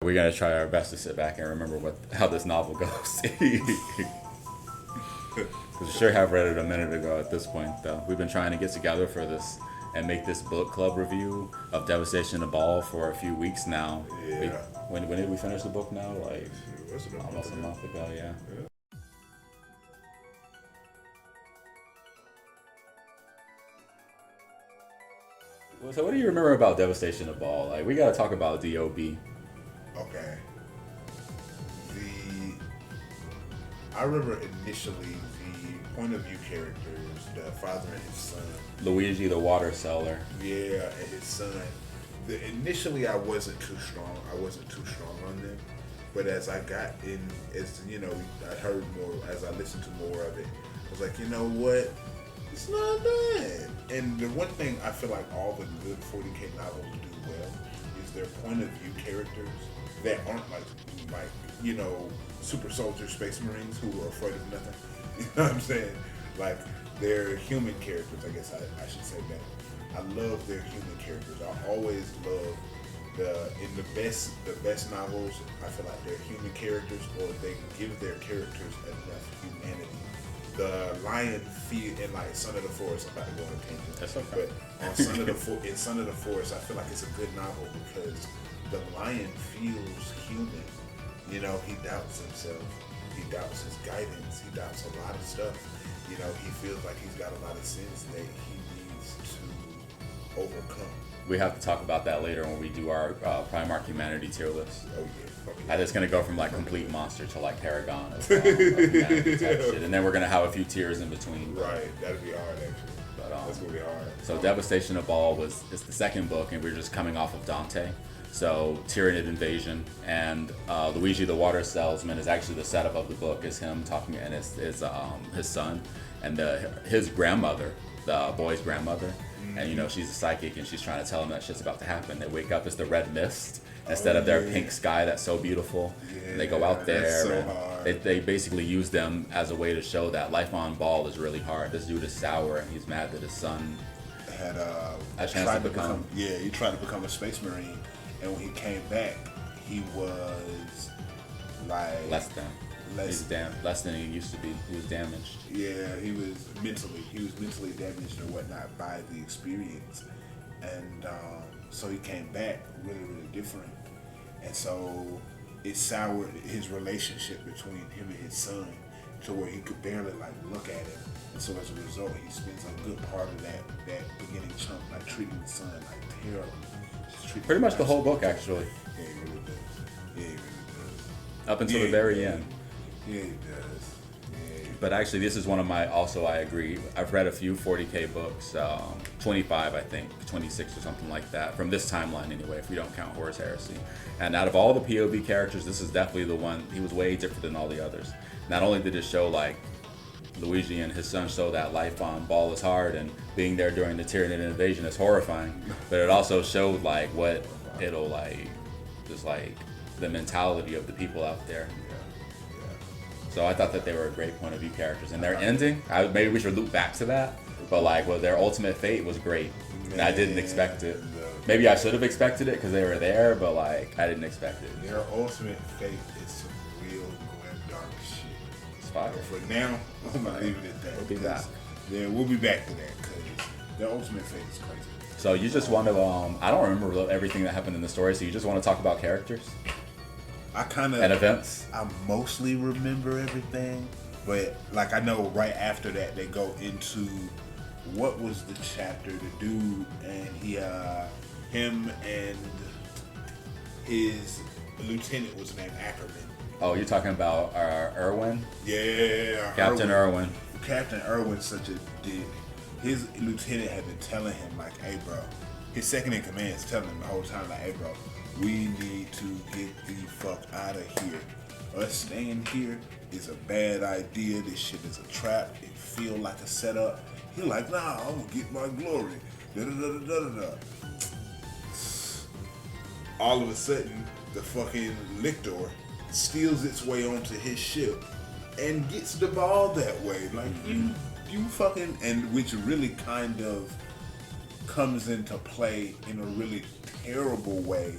we're gonna try our best to sit back and remember how this novel goes. Because we sure have read it a minute ago at this point, though. We've been trying to get together for this and make this book club review of Devastation of Baal for a few weeks now. Yeah. When did we finish the book now? Like almost a month month ago, yeah. So what do you remember about Devastation of Baal? Like, we gotta talk about DOB. Okay. I remember initially the point of view characters, the father and his son. Luigi the water seller. Yeah, and his son. Initially, I wasn't too strong. On them, but as I got in, I heard more. As I listened to more of it, I was like, you know what? It's not bad. And the one thing I feel like all the good 40K novels do well is their point of view characters that aren't like super soldier space marines who are afraid of nothing. You know what I'm saying? Like they're human characters. I guess I should say that. I love their human characters. I always love the best novels. I feel like they're human characters, or they give their characters enough humanity. The lion in like Son of the Forest. I'm about to go on a tangent. That's okay. But on Son of the Forest, I feel like it's a good novel because the lion feels human. You know, he doubts himself. He doubts his guidance. He doubts a lot of stuff. You know, he feels like he's got a lot of sins that he needs to overcome. We have to talk about that later when we do our Primarch Humanity tier list. Oh yeah. It's gonna go from like complete monster to like Paragon of humanity type shit, and then we're gonna have a few tiers in between. Right, that'd be hard actually. But that's gonna be hard. So Devastation of Baal is the second book, and we're just coming off of Dante. So Tyranid Invasion and Luigi the Water Salesman is actually the setup of the book. Is him talking, and it's his son and his grandmother, the boy's grandmother. And she's a psychic, and she's trying to tell him that shit's about to happen. They wake up, it's the red mist instead of their pink sky that's so beautiful. Yeah, and they go out there, so and they basically use them as a way to show that life on Baal is really hard. This dude is sour, and he's mad that his son had a chance to become. Yeah, he tried to become a space marine, and when he came back, he was like less than he used to be. He was damaged. Yeah, he was mentally damaged or whatnot by the experience, and so he came back really, really different, and so it soured his relationship between him and his son to where he could barely like look at him, and so as a result, he spends a good part of that beginning chunk like treating the son like terribly. Pretty much the whole book, actually. Yeah, he really does. Yeah, he really does. Up until the very end. Yeah, he does. Yeah. But actually, this is one of my, also I agree, I've read a few 40K books, 25 I think, 26 or something like that, from this timeline anyway, if we don't count Horus Heresy. And out of all the POV characters, this is definitely the one, he was way different than all the others. Not only did it show like Luigi and his son show that life on Baal is hard, and being there during the Tyranid invasion is horrifying, but it also showed like what it'll like, just like the mentality of the people out there. So I thought that they were a great point of view characters, and their ending, maybe we should loop back to that, but like, their ultimate fate was great, and I didn't expect it. Maybe I should have expected it because they were there, but like, I didn't expect it. Their ultimate fate is some real grim dark shit. It's fire. But for now, I'm gonna leave it at that. We'll be back. Yeah, we'll be back to that because their ultimate fate is crazy. So you just want to, I don't remember everything that happened in the story, so you just want to talk about characters? And events? I mostly remember everything, but like I know right after that they go into what was the chapter, the dude and him and his lieutenant was named Ackerman. Oh, you're talking about Irwin? Yeah, Captain Irwin. Captain Irwin's such a dick. His lieutenant had been telling him like, hey bro, his second in command is telling him the whole time like, hey bro, we need to get the fuck out of here. Us staying here is a bad idea. This shit is a trap. It feel like a setup. He like, nah, I'm gonna get my glory. Da da da da da da. All of a sudden, the fucking lictor steals its way onto his ship and gets the ball that way. Like you fucking, and which really kind of comes into play in a really terrible way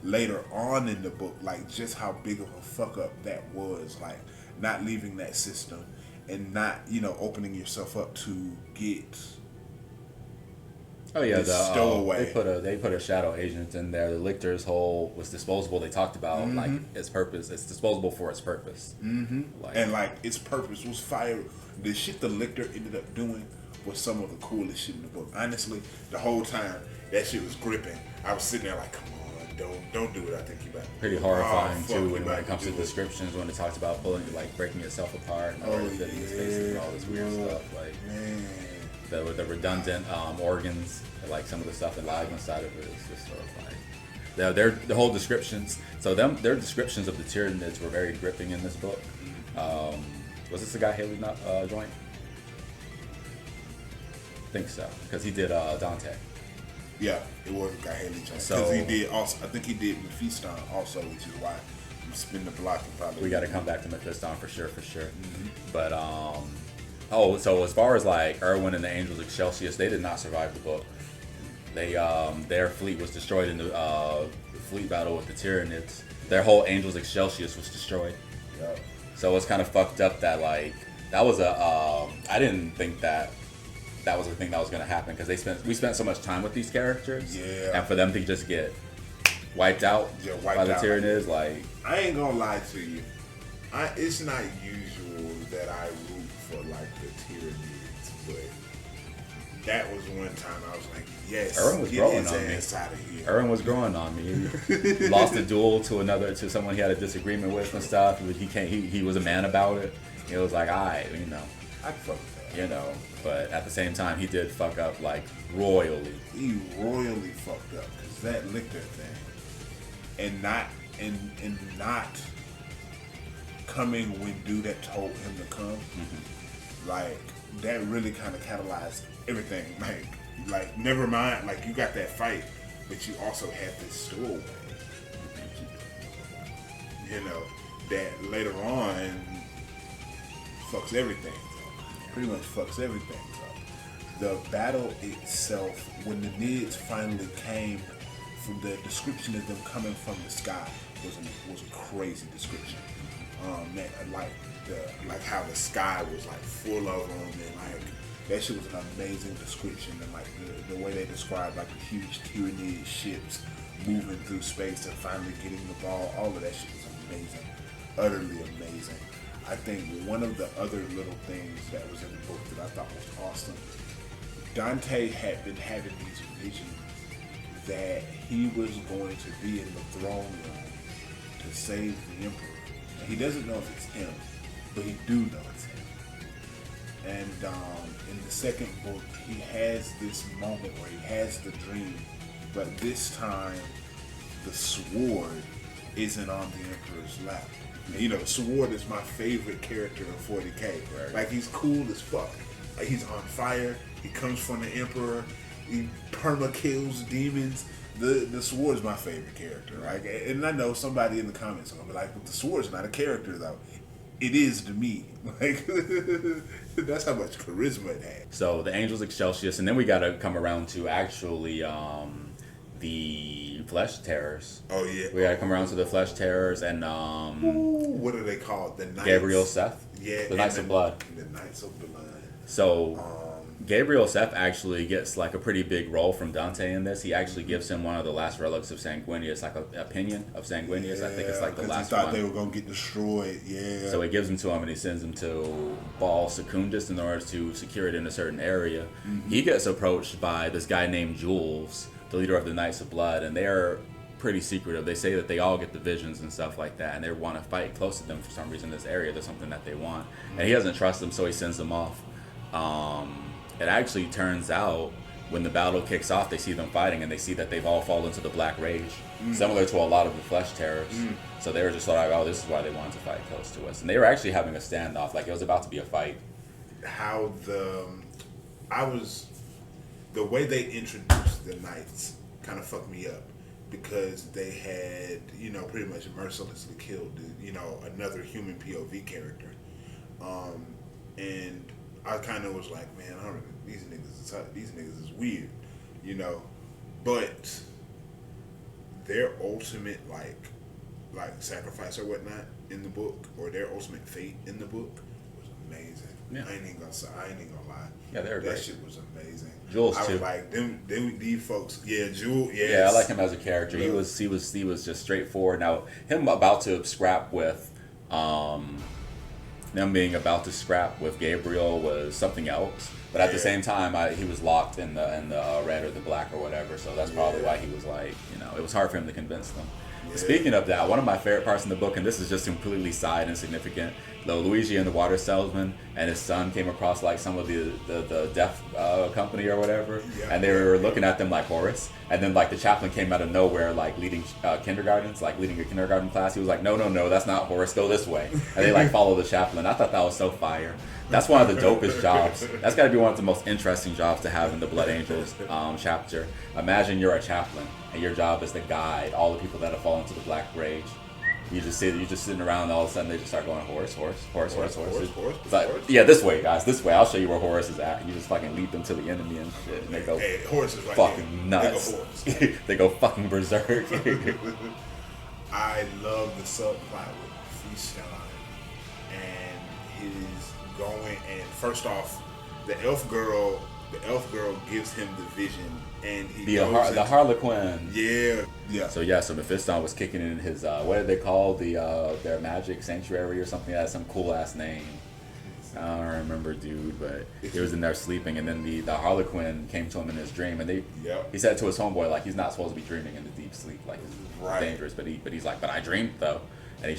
later on in the book, like just how big of a fuck up that was, like not leaving that system and not, opening yourself up to get. Oh yeah, stowaway. They put a shadow agent in there. The Lictor's hull was disposable. They talked about like its purpose. It's disposable for its purpose. Mm-hmm. And like its purpose was fire. The shit the Lictor ended up doing was some of the coolest shit in the book. Honestly, the whole time that shit was gripping. I was sitting there like, come on, don't do it. I think you better. Pretty horrifying too when it comes to descriptions, when it talks about breaking itself apart and all these spaces and all this weird stuff. Like, man. The redundant organs, like some of the stuff that lies inside of it is just sort of like the whole descriptions. So their descriptions of the Tyranids were very gripping in this book. Was this the guy Haley joined? I think so, because he did Dante. Yeah, it was a guy Haley joined. Because he did also. I think he did Mephiston also, which is why I'm spinning the block and probably. We got to come back to Mephiston for sure. Mm-hmm. But so as far as like Erwin and the Angels Excelsius, they did not survive the book. They their fleet was destroyed in the fleet battle with the Tyranids. Their whole Angels Excelsius was destroyed. Yep. So it's kind of fucked up that like that was I didn't think that was a thing that was going to happen, because we spent so much time with these characters. Yeah. And for them to just get wiped out by the Tyranids, like I ain't gonna lie to you. It's not usual that I root for like the Tyranids, but that was one time I was like, yes, Erwin was growing on me. Out of here. Erwin was growing on me. He lost a duel to someone he had a disagreement with and stuff. He was a man about it. It was like, I fuck with that. But at the same time, he did fuck up like royally. He royally fucked up, because that Lictor thing, and not coming when dude that told him to come, like that really kind of catalyzed everything. Like never mind, like you got that fight, but you also had this stowaway. That later on fucks everything up. Pretty much fucks everything up. The battle itself, when the Nids finally came, from the description of them coming from the sky was a crazy description. Like how the sky was like full of them, and like that shit was an amazing description, and like the way they described like the huge Tyranid ships moving through space and finally getting the ball, all of that shit was amazing, utterly amazing. I think one of the other little things that was in the book that I thought was awesome, Dante had been having these visions that he was going to be in the throne room to save the Emperor. He doesn't know if it's him, but he do know it's him. And in the second book, he has this moment where he has the dream, but this time the sword isn't on the Emperor's lap. And, the sword is my favorite character in 40K. Right. Like, he's cool as fuck. Like, he's on fire. He comes from the Emperor. He perma kills demons. The sword's my favorite character. Like, and I know somebody in the comments are gonna be like, "But the sword's not a character, though." It is to me. Like, that's how much charisma it has. So the Angels Excelsius, and then we gotta come around to actually the Flesh Terrors. Oh yeah. We gotta come around to the Flesh Terrors and what are they called? The Knights. Gabriel Seth. Yeah. The Knights of Blood. The Knights of Blood. So Gabriel Seth actually gets like a pretty big role from Dante in this. He actually gives him one of the last relics of Sanguinius, like an opinion of Sanguinius. I think it's like the last one. He thought they were gonna get destroyed. Yeah. So he gives them to him and he sends them to Baal Secundus in order to secure it in a certain area. Mm-hmm. He gets approached by this guy named Jules, the leader of the Knights of Blood, and they're pretty secretive. They say that they all get the visions and stuff like that, and they want to fight close to them for some reason in this area. There's something that they want, and he doesn't trust them, so he sends them off. It actually turns out when the battle kicks off, they see them fighting, and they see that they've all fallen to the Black Rage, similar to a lot of the Flesh Terrors. So they were just like, oh, this is why they wanted to fight close to us. And they were actually having a standoff, like it was about to be a fight. How the way they introduced the Knights kind of fucked me up, because they had, pretty much mercilessly killed, another human POV character. And I kind of was like, man, these niggas is weird, But their ultimate like sacrifice or whatnot in the book, or their ultimate fate in the book was amazing. Yeah. I ain't even gonna lie. Yeah, they were that great. shit was amazing. Jules I too. was like these folks. Yeah, Jules. Yes. Yeah, I like him as a character. Look. He was just straightforward. Now him about to scrap with, them being about to scrap with Gabriel was something else. But at the same time, he was locked in the red or the black or whatever. So that's probably why he was like, it was hard for him to convince them. Yeah. Speaking of that, one of my favorite parts in the book, and this is just completely side insignificant, though Luigi and the water salesman and his son came across like some of the deaf company or whatever, and they were looking at them like Horace, and then like the chaplain came out of nowhere like leading kindergartens, like leading a kindergarten class. He was like, no, that's not Horace, go this way, and they like follow the chaplain. I thought that was so fire. That's one of the dopest jobs. That's got to be one of the most interesting jobs to have in the Blood Angels chapter. Imagine you're a chaplain and your job is to guide all the people that have fallen to the Black Rage. You're just sitting around, and all of a sudden they just start going Horus. It's like, yeah, this way, guys, this way. I'll show you where Horus is at. And you just fucking lead them to the enemy and shit, and they go Horus is right fucking there. nuts. They go fucking berserk. I love the subplot with Freestyle and his going. And first off, the elf girl gives him the vision, and he the Harlequin. Yeah. So Mephiston was kicking in his what did they call their magic sanctuary or something? That had some cool ass name. I don't remember, dude, but he was in there sleeping, and then the Harlequin came to him in his dream, and he said to his homeboy like he's not supposed to be dreaming in the deep sleep, like it's dangerous, but he's like, but I dreamed though, and he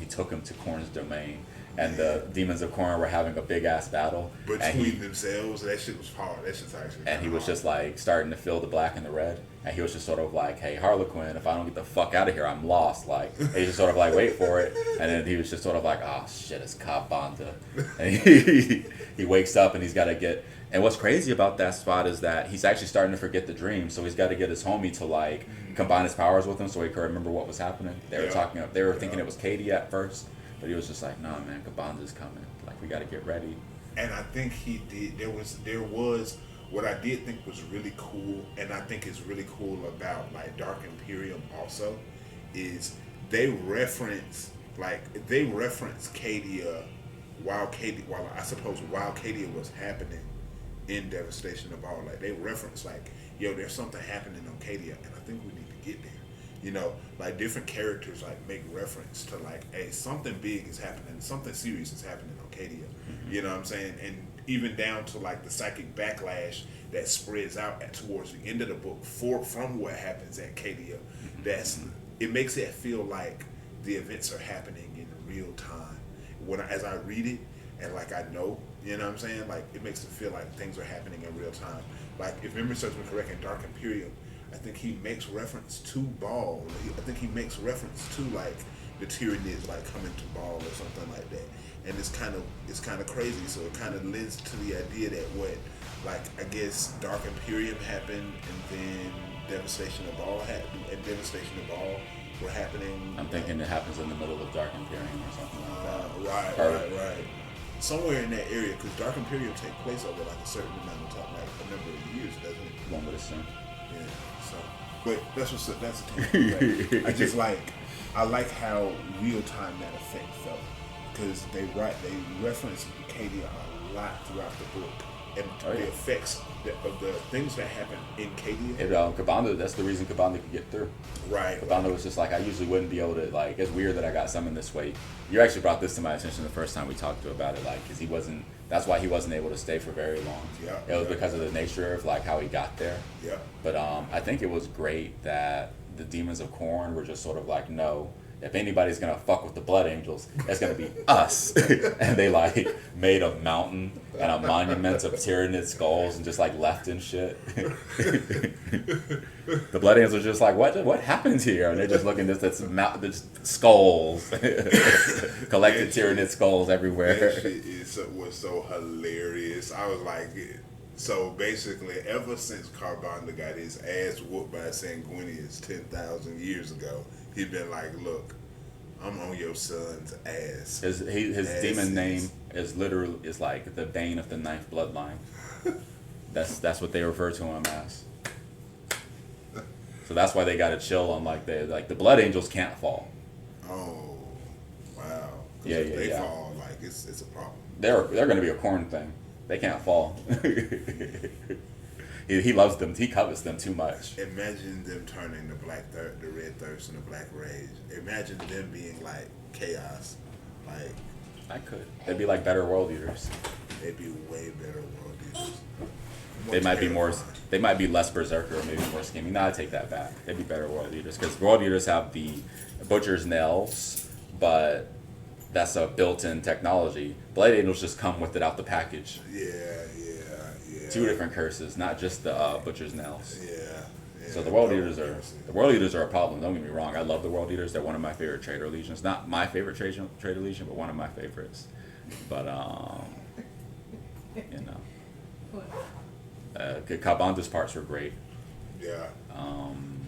took him to Korn's domain. And the demons of Korn were having a big ass battle between themselves. That shit was hard. That shit's actually. And he was just like starting to feel the black and the red, and he was just sort of like, "Hey, Harlequin, if I don't get the fuck out of here, I'm lost." Like he just sort of like, "Wait for it," and then he was just sort of like, "Oh shit, it's Kabanda," and he wakes up and he's got to get. And what's crazy about that spot is that he's actually starting to forget the dream, so he's got to get his homie to like combine his powers with him so he can remember what was happening. They were thinking it was Katie at first. But he was just like, nah, man, Kabanda's coming. Like, we got to get ready. And I think he did. There was what I did think was really cool, and I think is really cool about like Dark Imperium also, is they reference Cadia while Cadia was happening in Devastation of Baal. Like they reference like, yo, there's something happening on Cadia, and I think we need to get there. Like different characters like make reference to like, hey, something big is happening, something serious is happening on Cadia. Mm-hmm. You know what I'm saying? And even down to like the psychic backlash that spreads out towards the end of the book from what happens at Cadia. Mm-hmm. It makes it feel like the events are happening in real time. As I read it and like I know, you know what I'm saying? Like it makes it feel like things are happening in real time. Like if memory serves me correct, in Dark Imperium, I think he makes reference to Baal. I think he makes reference to like the Tyranids like coming to Baal or something like that. And it's kind of crazy. So it kind of lends to the idea that I guess Dark Imperium happened, and then Devastation of Baal were happening. I'm thinking it happens in the middle of Dark Imperium or something like that. Right. Somewhere in that area, because Dark Imperium takes place over like a certain amount of time, like a number of years, doesn't it? One would assume. Yeah. So, but that's a right? I like how real time that effect felt, because they reference Cadia a lot throughout the book, and the effects of the things that happen in Cadia. Kabanda, that's the reason Kabanda could get through. Right. Kabanda was just like, I usually wouldn't be able to, like, it's weird that I got summoned this way. You actually brought this to my attention the first time we talked about it, like, because that's why he wasn't able to stay for very long. Yeah. It was because of the nature of, like, how he got there. Yeah. But I think it was great that the demons of Korn were just sort of like, no, if anybody's gonna fuck with the Blood Angels, it's gonna be us. And they like made a mountain and a monument of Tyranid skulls and just like left and shit. The Blood Angels are just like, what happened here? And they're just looking at this skulls, collected Tyranid skulls everywhere. That shit was so hilarious. I was like, so basically, ever since Carbonda got his ass whooped by Sanguinius 10,000 years ago, he'd been like, look, I'm on your son's ass. His demon name is like the Bane of the Ninth Bloodline. That's what they refer to him as. So that's why they got to chill on like the Blood Angels can't fall. Oh, wow. 'Cause Yeah, if yeah, they yeah. fall, like it's a problem. They're going to be a corn thing. They can't fall. He loves them. He covets them too much. Imagine them turning the the red thirst and the black rage. Imagine them being like chaos. Like I could. They'd be like better world eaters. they'd be way better world eaters. They might be more. terrifying. They might be less berserker, or maybe more scheming. No, I take that back. They'd be better world eaters because world eaters have the butcher's nails, but that's a built-in technology. Blade angels just come with it out the package. Yeah. Two different curses, not just the butcher's nails. Yeah. So the world eaters are a problem. Don't get me wrong. I love the world eaters. They're one of my favorite trader legions. Not my favorite trader legion, but one of my favorites. But you know, Kabanda's parts were great. Yeah.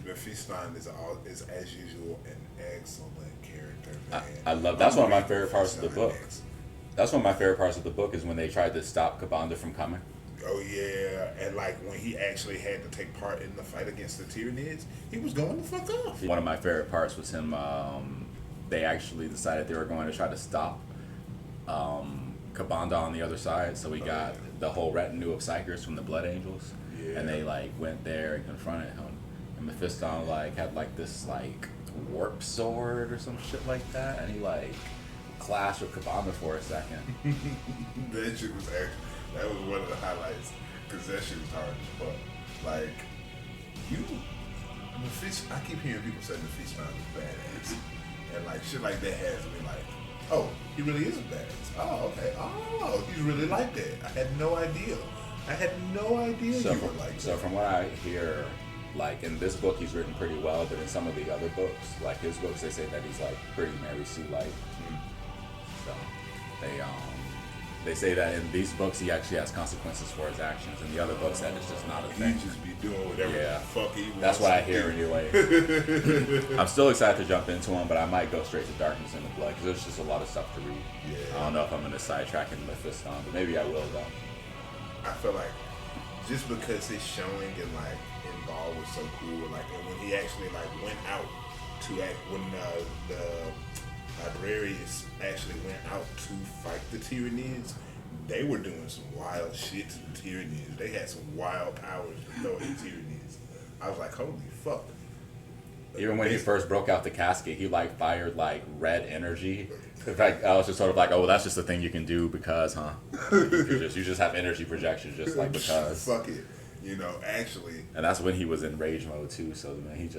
Mephiston is as usual an excellent character, man. I love. That's one of my favorite parts of the book. That's one of my favorite parts of the book is when they tried to stop Kabanda from coming. Oh yeah, and like when he actually had to take part in the fight against the Tyranids, he was going the fuck off. One of my favorite parts was him. They actually decided they were going to try to stop Kabanda on the other side, so we got the whole retinue of Psychers from the Blood Angels, and they like went there and confronted him. And Mephiston like had like this like warp sword or some shit like that, and he like clashed with Kabanda for a second. That shit was actually, that was one of the highlights, because that shit was hard as fuck. Like, I keep hearing people say Mephiston is badass. And like, shit like that has me like, oh, he really is a badass. Oh, okay. Oh, he's really like that. I had no idea. So from what I hear, like in this book he's written pretty well, but in some of the other books, like his books, they say that he's like pretty Mary Sue-like. So they say that in these books he actually has consequences for his actions. In the other books that it's just not a thing. He just be doing whatever the fuck he wants. That's what I hear anyway. I'm still excited to jump into him, but I might go straight to Darkness in the Blood because there's just a lot of stuff to read. Yeah. I don't know if I'm going to sidetrack into Mephiston, but maybe I will though. I feel like just because his showing in Baal was so cool, like, and when he actually like went out to act, when the librarians actually went out to fight the Tyranids, they were doing some wild shit to the Tyranids. They had some wild powers to throw at the Tyranids. I was like, holy fuck. Even when he first broke out the casket, he like fired like red energy. In fact, I was just sort of like, oh, well, that's just a thing you can do because, huh? You just have energy projection, just like because. Fuck it, actually. And that's when he was in rage mode too. So man,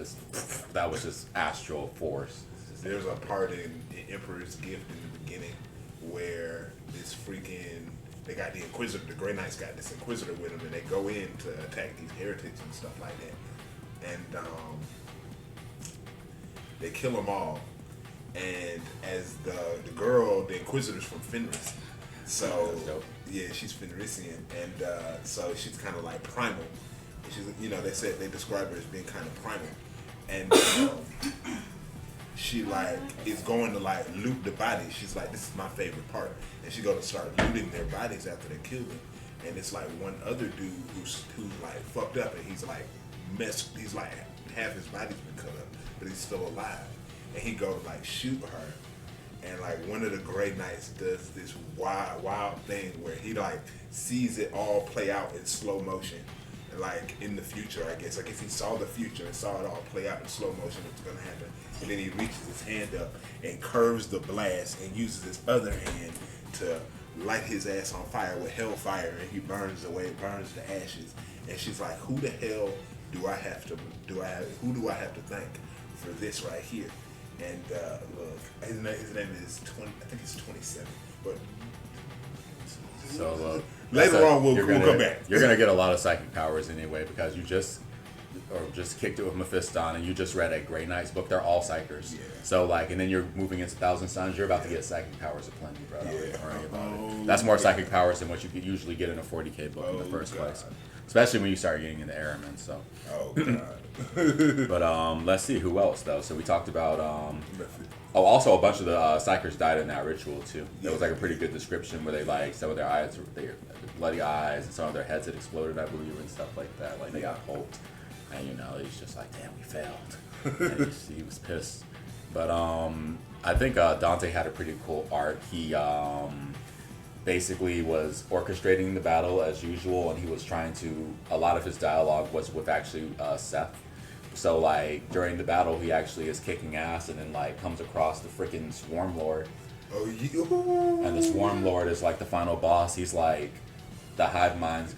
that was just astral force. There's a part in Emperor's Gift in the beginning where they got the Inquisitor, the Grey Knights got this Inquisitor with them, and they go in to attack these heretics and stuff like that. And they kill them all. And as the girl, the Inquisitor's from Fenris. So, yeah, she's Fenrisian. And so she's kind of like primal. She's, they describe her as being kind of primal. And she like is going to like loot the bodies. She's like, this is my favorite part. And she's going to start looting their bodies after they kill them. And it's like one other dude who's like fucked up, and he's like he's like half his body's been cut up, but he's still alive. And he go to like shoot her, and like one of the Grey Knights does this wild thing where he like sees it all play out in slow motion, and like in the future, I guess he saw the future and saw it all play out in slow motion what's gonna happen, and then he reaches his hand up and curves the blast and uses his other hand to light his ass on fire with hellfire, and he burns the ashes. And she's like, who the hell do I have to thank for this right here? And look, his name is 20. I think he's 27. But so later on, we'll come back. You're gonna get a lot of psychic powers anyway because you just kicked it with Mephiston, and you just read a Grey Knight's book. They're all psychers. Yeah. So like, and then you're moving into Thousand Suns. You're about to get psychic powers aplenty, bro. Don't worry about it. That's more psychic powers than what you could usually get in a 40K book in the first place. Especially when you start getting into Aramin. So. Oh God. But let's see who else though. So we talked about also a bunch of the psychers died in that ritual too. There was like a pretty good description where they like some of their eyes, their bloody eyes, and some of their heads had exploded, I believe, and stuff like that. Like they got pulped. And he's just like, damn, we failed. And he was pissed. But I think Dante had a pretty cool arc. He basically was orchestrating the battle as usual, and he was trying to. A lot of his dialogue was with actually Seth. So like during the battle, he actually is kicking ass, and then like comes across the freaking Swarm Lord. Oh, yeah. And the Swarm Lord is like the final boss. He's like, the Hive Mind's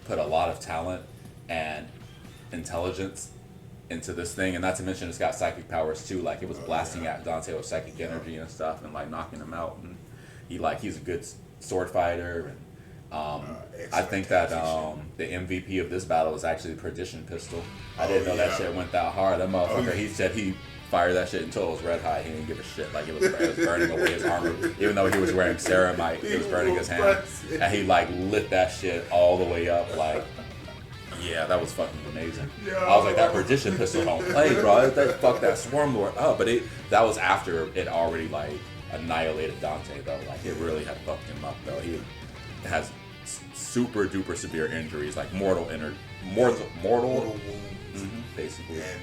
put a lot of talent and intelligence into this thing, and not to mention it's got psychic powers too. Like it was blasting at Dante with psychic energy and stuff, and like knocking him out. And he's a good sword fighter. And I think that the MVP of this battle is actually the Perdition pistol. I didn't know that shit went that hard. That motherfucker, he said he fired that shit until it was red hot. He didn't give a shit. Like it was burning away his armor. Even though he was wearing ceramite, it was burning his hand. And he like lit that shit all the way up. Like, yeah, that was fucking amazing. I was like, that Perdition pistol don't play, bro. Fuck that Swarm Lord up. But that was after it already like annihilated Dante though. Like it really had fucked him up though. He has super duper severe injuries, like mortal wounds, basically. And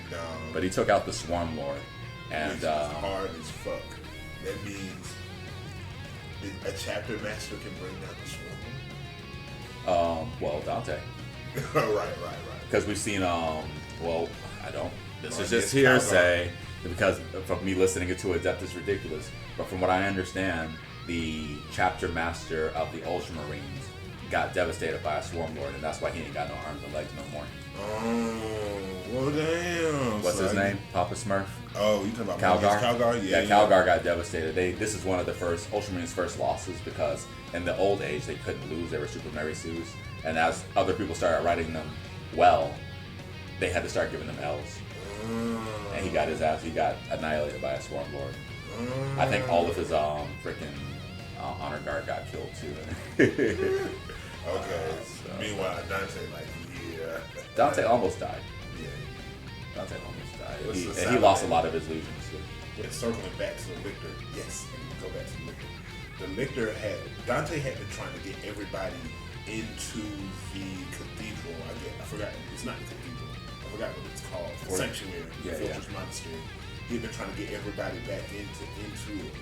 but he took out the Swarm Lord, and which is hard as fuck. That means a chapter master can bring down the Swarm Lord. Well, Dante. right. Because we've seen well, I don't. This is just hearsay because from me listening to Adeptus Ridiculous. But from what I understand, the chapter master of the Ultramarines got devastated by a Swarm Lord, and that's why he ain't got no arms and legs no more. Oh, well, damn. What's his name? Papa Smurf? Oh, you talking about Calgar? Calgar? Yeah, Calgar got devastated. This is one of the first Ultramarines' first losses because in the old age they couldn't lose. They were super Mary Sues, and as other people started writing them well, they had to start giving them L's. And he got annihilated by a Swarm Lord. I think all of his freaking honor guard got killed too. Okay. Meanwhile, Dante, Dante almost died. Yeah. Dante almost died. And he lost a lot of his legions too. But circling back to the Lictor, yes, go back to the Lictor. The Lictor Dante had been trying to get everybody into the cathedral. I forgot, it's not the cathedral. I forgot what it's called. The sanctuary, the Fortress Monastery. He had been trying to get everybody back into it.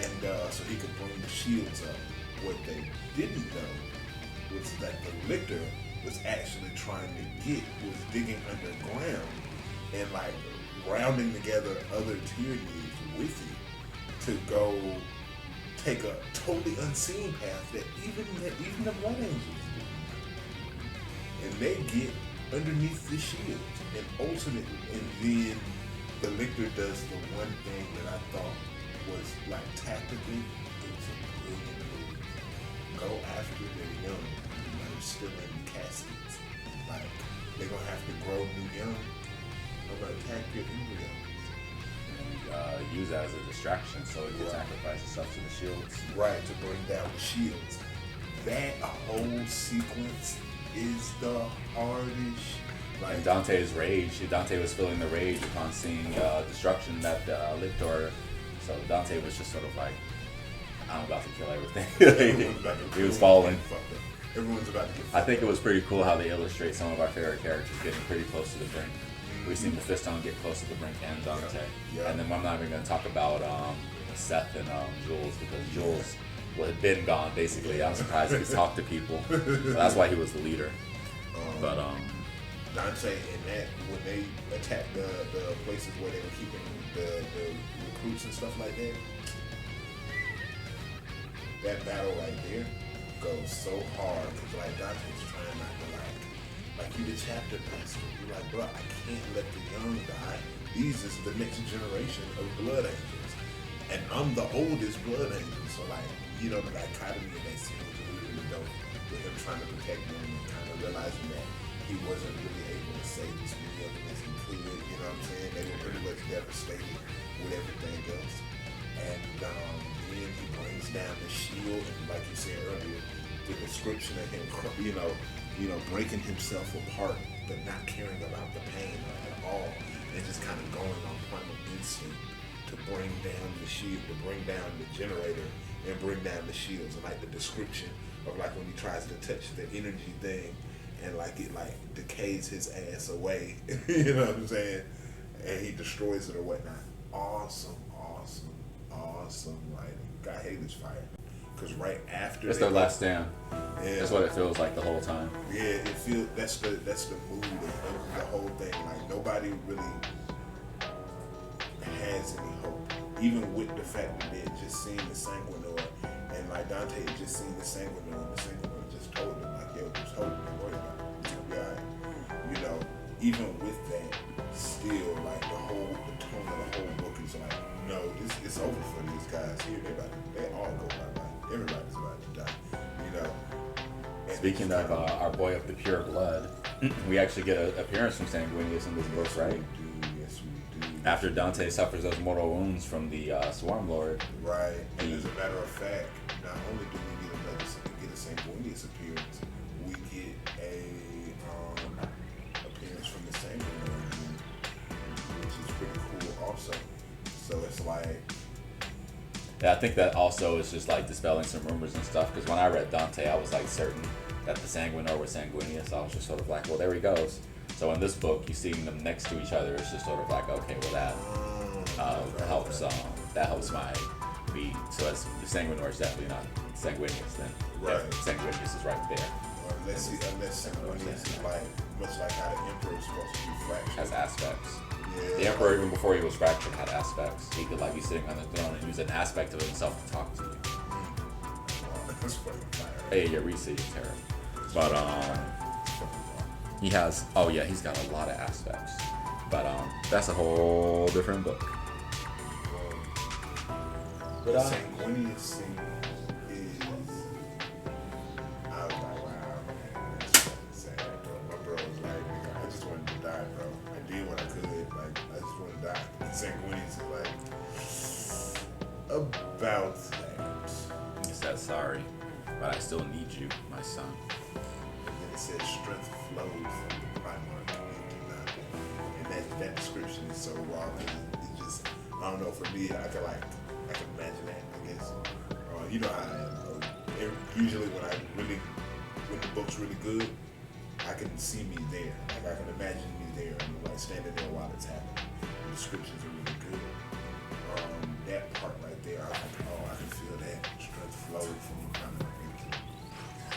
And so he could bring the shields up. What they didn't know was that the Lictor was actually trying to was digging underground and like rounding together other Tyranids with you to go take a totally unseen path that even the Blood Angels do. And they get underneath the shields and ultimately, and then the Lictor does the one thing that I thought was like tactically, it was a brilliant move. Go after their young that are still in the caskets. Like, they're gonna have to grow new young. I'm gonna attack your embryos. And use that as a distraction so it can sacrifice itself to the shields. Right, to bring down the shields. That whole sequence is the hardest. And Dante's rage. Dante was feeling the rage upon seeing destruction that Lictor. So Dante was just sort of like, I'm about to kill everything. He was falling. Everyone's about to get I think it was pretty cool how they illustrate some of our favorite characters getting pretty close to the brink. We've seen Mephiston get close to the brink and Dante. Yeah. And then I'm not even going to talk about Seth and Jules because Jules had been gone basically. I'm surprised he could talk to people. That's why he was the leader. But Dante and that, when they attacked the places where they were keeping the recruits and stuff like that, that battle right there goes so hard because like Dante's trying not to like you the chapter master. You're like, bro, I can't let the young die. These is the next generation of Blood Angels, and I'm the oldest Blood Angel. So like, the dichotomy in that scene was really, really dope with him trying to protect them and kind of realizing that he wasn't really able to save as many of them as he could. You know what I'm saying? They were pretty much devastated with everything else. And then he brings down the shield, and like you said earlier, the description of him, breaking himself apart, but not caring about the pain at all, and just kind of going on primal instinct to bring down the shield, to bring down the generator, and bring down the shields. And like the description of like when he tries to touch the energy thing, and like it like decays his ass away. You know what I'm saying? And he destroys it or whatnot. Awesome writing. God hate this fire. Because right after It's their last stand. Yeah. That's what it feels like the whole time. Yeah, it feels that's the mood of the whole thing. Like nobody really has any hope, even with the fact that they had just seen the Sanguinor, and like Dante had just seen the Sanguinor, and the Sanguinor just told him like, "Yo, there's hope. Don't worry about it. It's gonna be alright." You know, even with that, still like the tone of the whole book is like, no, it's over for these guys here. They all go bye bye. Everybody's about to die. You know. And Speaking of our boy of the pure blood, we actually get an appearance from Sanguinius in this book, right? Yes, we do. After Dante suffers those mortal wounds from the Swarm Lord. Right. And as a matter of fact, not only do we get a Sanguinius appearance, we get a appearance from the Sanguinor, which is pretty cool also. So it's like... Yeah, I think that also is just like dispelling some rumors and stuff, because when I read Dante, I was like certain that the Sanguinor was Sanguinius. I was just sort of like, well, there he goes. So in this book, you seeing them next to each other, it's just sort of like, okay, well that helps my beat. So that's, the Sanguinor is definitely not Sanguinius then. Right. Sanguinius is right there. Unless Sanguinius is like, much like how the Emperor is supposed to be fractured. Has aspects. Yeah. The Emperor, even before he was fractured, had aspects. He could like be sitting on the throne and use an aspect of himself to talk to you. That's fucking fire. Hey, yeah, Reese is terrible. But he has, he's got a lot of aspects. But that's a whole different book. But Sanguinius scene is, I was like, wow, man, that's fucking sad, bro. My bro was like, nigga, I just wanted to die, bro. I did what I could, like, I just wanted to die. And Sanguinius is like, about that. He said, sorry, but I still need you, my son. And then it says strength flows from the Primarch into nothing. And that description is so raw, it just, I don't know, for me, I can imagine that, I guess. You know how I am. Usually when the book's really good, I can see me there. Like I can imagine me there and like standing there while it's happening. The descriptions are really good. That part right there, I was like, I can feel that strength flow from the Primarch into.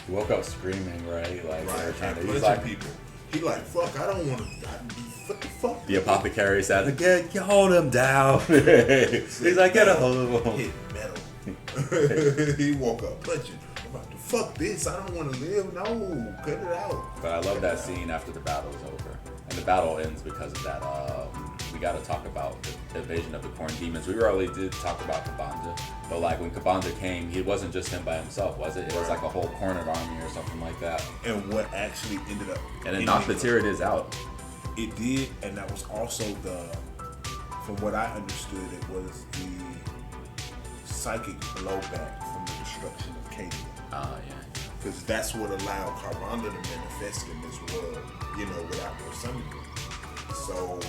He woke up screaming, right? Like, Right, he's like, people. He like, fuck, I don't want to. What the fuck? the apothecary said, hold him down. He's like, get a hold of him. Hit metal. He woke up punching. I'm like, fuck this. I don't want to live. No, cut it out. But I love that scene after the battle is over. And the battle ends because of that. We got to talk about the invasion of the Corn Demons. We really did talk about Kabanja. But like when Kabanja came, it wasn't just him by himself, was it? It was like a whole cornered army or something like that. And what actually ended up... And it knocked the Tyranids out. It did, and that was also from what I understood, it was the psychic blowback from the destruction of Cadia. Yeah. Because that's what allowed Karbanda to manifest in this world, without no summoning. So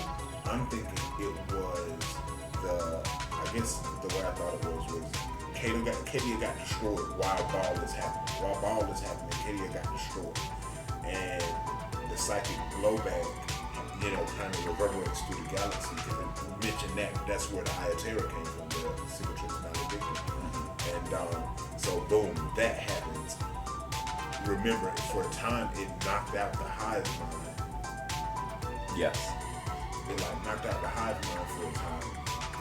I'm thinking it was I guess the way I thought it was Cadia got destroyed while Baal is happening. While Baal is happening, Cadia got destroyed. And the psychic blowback, kind of reverberates through the galaxy. Because I mentioned that's where the Hyatera came from, the Cicatrix Maledictum. And so boom, that happens. Remember, for a time, it knocked out the hive mind. Yes. It knocked out the hive mind for a time,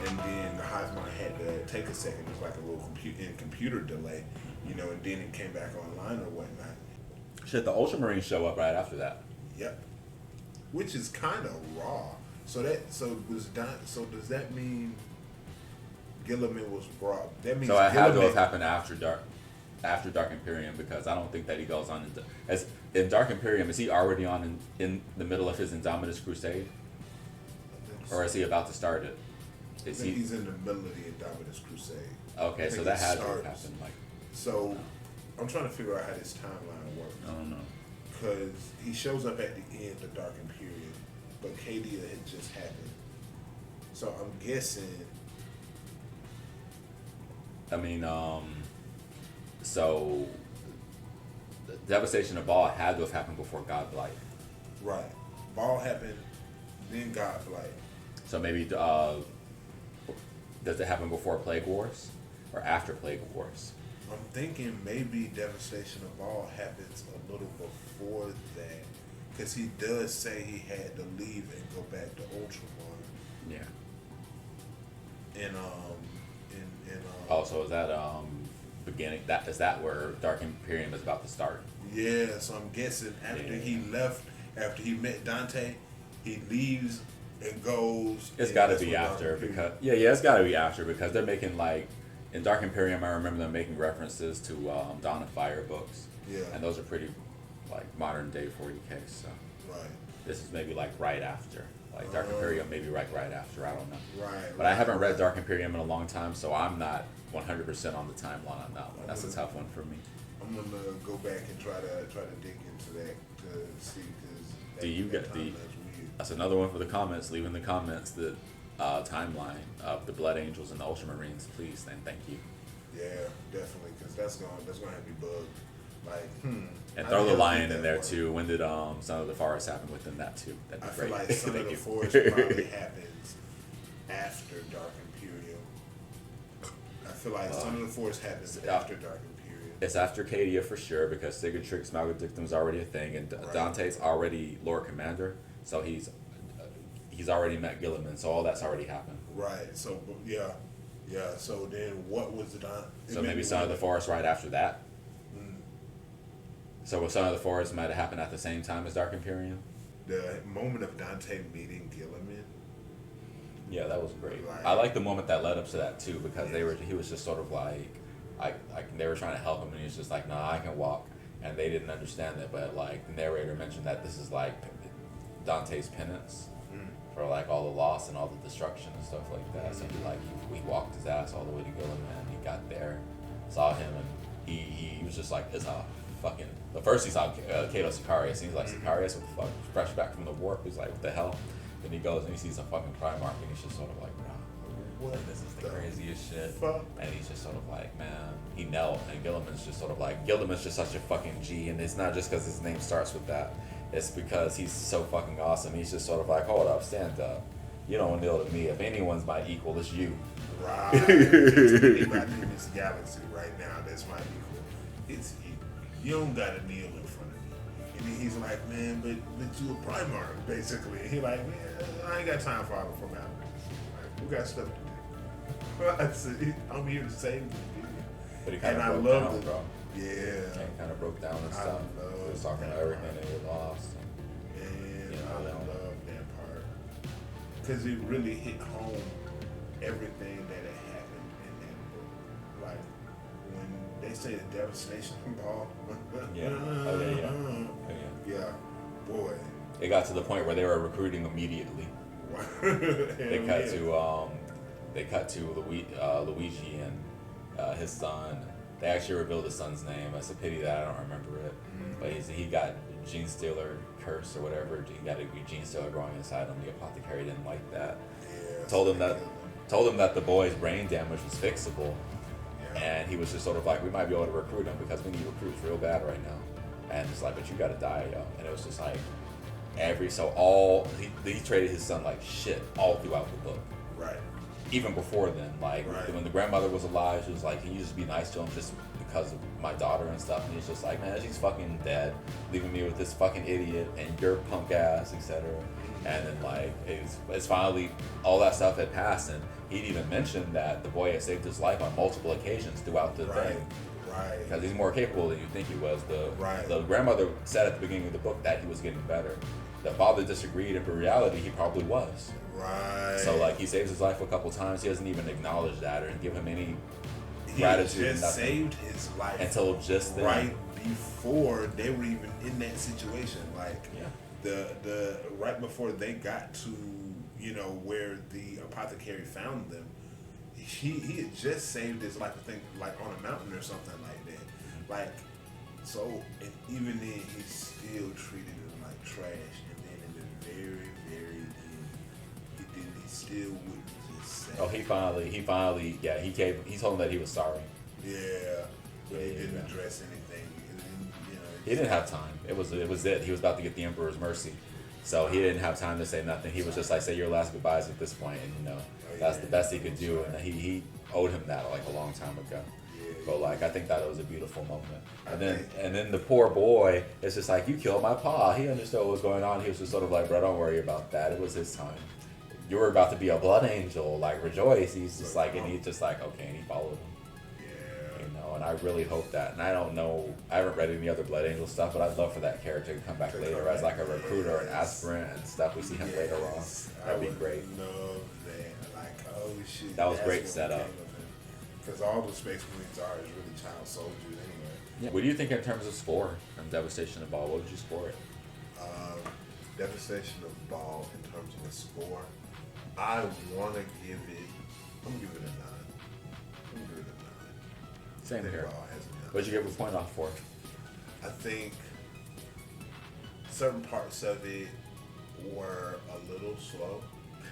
and then the hive mind had to take a second. It was like a little computer delay, and then it came back online or whatnot. Shit, the Ultramarines show up right after that. Yep. Which is kind of raw. So does that mean Gilliman was brought? That means So it had to have happened after Dark Imperium, because I don't think that he goes on in Dark Imperium. Is he already on in the middle of his Indomitus Crusade, or is he about to start it? He's in the middle of the Indomitus Crusade. Okay, so that had to have happened. So I'm trying to figure out how this timeline works. I don't know. Because he shows up at the end of Dark Imperium, but Cadia had just happened. So I'm guessing. I mean, so the devastation of Baal had to have happened before Godblight. Right. Baal happened, then Godblight. So maybe does it happen before Plague Wars or after Plague Wars? I'm thinking maybe Devastation of Baal happens a little before that, because he does say he had to leave and go back to Ultramar. Yeah. And Also, is that beginning? That is that where Dark Imperium is about to start? yeah, so I'm guessing after he left, after he met Dante, he leaves and goes. It's got to be after because it's got to be after because they're making like in Dark Imperium. I remember them making references to Dawn of Fire books. Yeah. And those are pretty like modern day 40K. So Right. this is maybe like right after. Like Dark Imperium, maybe right after. I don't know. Right. But I haven't read Dark Imperium in a long time, so I'm not 100% on the timeline on that one. That's a tough one for me. I'm gonna go back and try to dig into that to see because. Do you get the? That's another one for the comments. Leave in the comments the timeline of the Blood Angels and the Ultramarines, please, and thank you. Yeah, definitely, because that's gonna have me bugged. Like, And throw the lion in there too. When did Son of the Forest happen within that too? That'd be I great. feel like Son of the Forest probably happens after Dark Imperium. I feel like Son of the Forest happens after Dark Imperium. It's after Cadia for sure because Sigatrix Malgadictum's already a thing, and Dante's already Lord Commander, so he's already met Gilliman, so all that's already happened. Right. So yeah. So then, what was the Don? So maybe Son of the Forest right after that. So Son of the Forest might have happened at the same time as Dark Imperium. The moment of Dante meeting Gilliman. Yeah, that was great. Like, I like the moment that led up to that too because he was just sort of like they were trying to help him and he was just like, nah, I can walk, and they didn't understand that, but like the narrator mentioned that this is like Dante's penance for like all the loss and all the destruction and stuff like that. So he walked his ass all the way to Gilliman. He got there, saw him, and he was just like, it's a fucking. But first he saw Cato Sicarius, and he's like, Sicarius, what the fuck? Fresh back from the warp. He's like, what the hell? Then he goes and he sees a fucking Primarch, and he's just sort of like, bro, what? This is the craziest shit. Fuck? And he's just sort of like, man, he knelt, and Gilliman's just sort of like, Gilliman's just such a fucking G, and it's not just because his name starts with that. It's because he's so fucking awesome. He's just sort of like, hold up, stand up. You don't kneel to me. If anyone's my equal, it's you. Right. Anybody in this galaxy right now that's my equal, it's you. You don't gotta kneel in front of me. And then he's like, man, but you a Primarch, basically. And he's like, man, I ain't got time for all the formalities. Like, we got stuff to do. I said, I'm here to save you. But he kind And I of broke love down, it. bro. Yeah. And he kind of broke down and I stuff. love He was talking about that everything part. that he lost. And You know, I love that part. Because it really hit home everything that had happened in that book. Like, when they say the devastation Baal. Yeah. Yeah. Boy. It got to the point where they were recruiting immediately. They cut to Luigi and his son. They actually revealed his son's name. It's a pity that I don't remember it. But he got Gene Stealer curse or whatever. He got a Gene Stealer growing inside him. The apothecary didn't like that. Yeah, Told him that the boy's brain damage was fixable. Yeah. And he was just sort of like, we might be able to recruit him because we need recruits real bad right now. And it's like, but you gotta die, yo. And it was just like he traded his son like shit all throughout the book. Right. Even before then, like when the grandmother was alive, she was like, can you just be nice to him just because of my daughter and stuff? And he's just like, man, she's fucking dead, leaving me with this fucking idiot and your punk ass, etc. And then like it's finally all that stuff had passed, and he'd even mentioned that the boy had saved his life on multiple occasions throughout the thing. Right. Because he's more capable than you think he was. The grandmother said at the beginning of the book that he was getting better. The father disagreed, and in reality, he probably was. Right. So, like, he saves his life a couple times. He doesn't even acknowledge that or give him any gratitude. He just saved his life until just then. Right before they were even in that situation. Like, the right before they got to, where the apothecary found them, he had just saved his life, I think, like on a mountain or something like that. Like, so, and even then, he still treated him like trash. And then in the very, very end, he still wouldn't just say. Oh, he finally, he told him that he was sorry. Yeah, but he didn't address anything. And then, He didn't have time. It was it. He was about to get the Emperor's mercy, so he didn't have time to say nothing. He was just like, say your last goodbyes at this point, and that's the best he could do, and he owed him that like a long time ago. But like I think that was a beautiful moment. And then the poor boy is just like, you killed my pa. He understood what was going on. He was just sort of like, bro, don't worry about that. It was his time. You were about to be a blood angel, like rejoice. He's just like, and he's just like, okay, and he followed him. And I really hope that. And I don't know, I haven't read any other Blood Angel stuff, but I'd love for that character to come back later as like a recruiter, an aspirant, and stuff. We see him later on. That'd be great. Shit, that was great setup. Because all the Space Marines are is really child soldiers anyway. Yeah. What do you think in terms of score from Devastation of Baal? What would you score it? Devastation of Baal in terms of a score, I want to give it. I'm gonna give it a 9. Same here. What'd you give a point off for? I think certain parts of it were a little slow.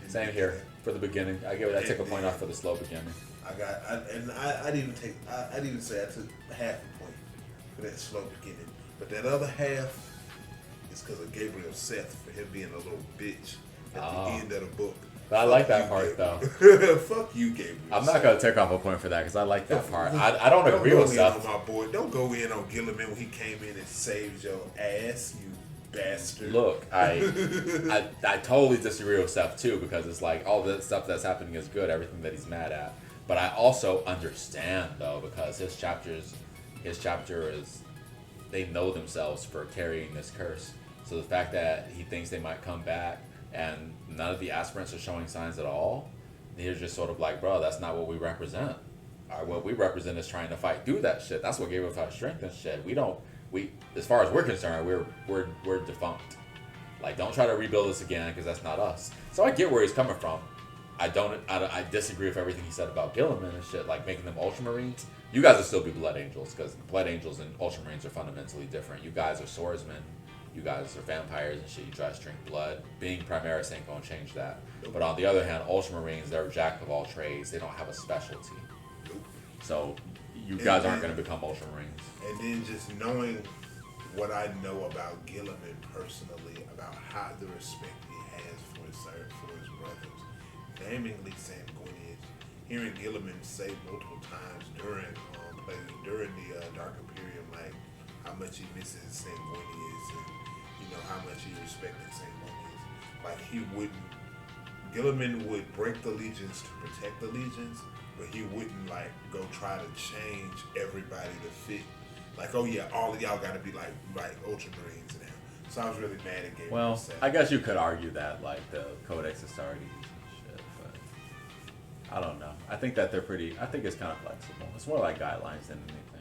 Same here. For the beginning, I took a point off for the slow beginning. I didn't even say I took half a point for that slow beginning, but that other half is because of Gabriel Seth for him being a little bitch at the end of the book. But I like that part though. Fuck you, Gabriel. I'm not gonna take off a point for that because I like that part. I don't agree with Seth. My boy, don't go in on Gilliman when he came in and saved your ass, you bastard. Look, I totally disagree with Seth too because it's like all the stuff that's happening is good, everything that he's mad at. But I also understand though because his chapter is they know themselves for carrying this curse. So the fact that he thinks they might come back and none of the aspirants are showing signs at all, they're just sort of like, bro, that's not what we represent. What we represent is trying to fight through that shit. That's what gave us our strength and shit. We as far as we're concerned, we're defunct. Like, don't try to rebuild us again because that's not us. So I get where he's coming from. I disagree with everything he said about Gilliman and shit, like making them Ultramarines. You guys will still be Blood Angels because Blood Angels and Ultramarines are fundamentally different. You guys are swordsmen. You guys are vampires and shit. You try to drink blood. Being Primaris ain't gonna change that. But on the other hand, Ultramarines, they're a jack of all trades. They don't have a specialty. So you guys aren't gonna become Ultramarines. And then just knowing what I know about Gilliman personally, about how the respect he has for his brothers, namely Sanguinius, hearing Gilliman say multiple times during the Dark Imperium, like how much he misses Sanguinius and how much he respected Sanguinius. Like Gilliman would break the legions to protect the legions, but he wouldn't like go try to change everybody to fit. Like, oh yeah, all of y'all got to be like Ultramarines now. So I was really mad at Gabriel. Well, I guess you could argue that like the Codex Astartes and shit, but I don't know. I think that I think it's kind of flexible. It's more like guidelines than anything.